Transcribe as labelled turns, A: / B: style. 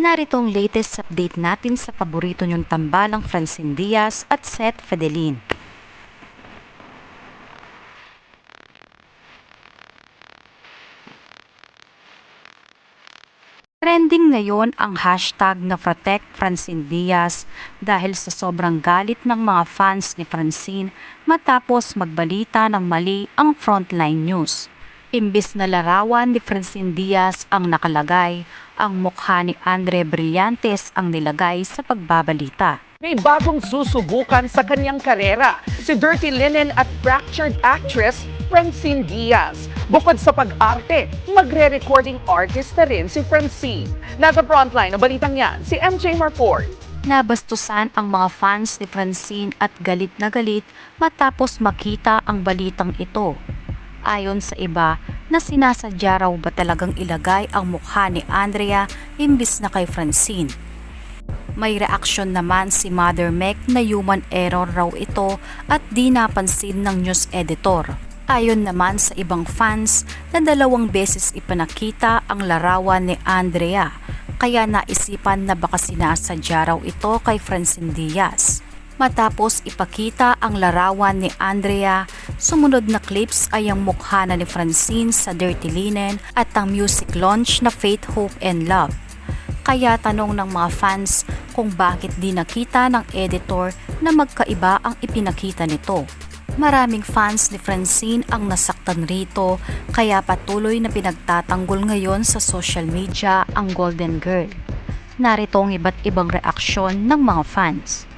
A: Narito ang latest update natin sa paborito niyong tambalang Francine Diaz at Seth Fedelin. Trending ngayon ang hashtag na Protect Francine Diaz dahil sa sobrang galit ng mga fans ni Francine matapos magbalita ng mali ang Frontline News. Imbis na larawan ni Francine Diaz ang nakalagay, ang mukha ni Andre Brillantes ang nilagay sa pagbabalita.
B: May bagong susubukan sa kanyang karera, si Dirty Linen at fractured actress Francine Diaz. Bukod sa pag-arte, magre-recording artist na rin si Francine. Nasa frontline na balitang yan, si MJ Marford.
A: Nabastusan ang mga fans ni Francine at galit na galit matapos makita ang balitang ito. Ayon sa iba, na sinasadya raw ba talagang ilagay ang mukha ni Andrea imbis na kay Francine. May reaksyon naman si Mother Mec na human error raw ito at di napansin ng news editor. Ayon naman sa ibang fans na 2 beses ipinakita ang larawan ni Andrea, kaya naisipan na baka sinasadya raw ito kay Francine Diaz. Matapos ipakita ang larawan ni Andrea, sumunod na clips ay ang mukha na ni Francine sa Dirty Linen at ang music launch na Faith, Hope and Love. Kaya tanong ng mga fans kung bakit di nakita ng editor na magkaiba ang ipinakita nito. Maraming fans ni Francine ang nasaktan rito, kaya patuloy na pinagtatanggol ngayon sa social media ang Golden Girl. Narito ang iba't ibang reaksyon ng mga fans.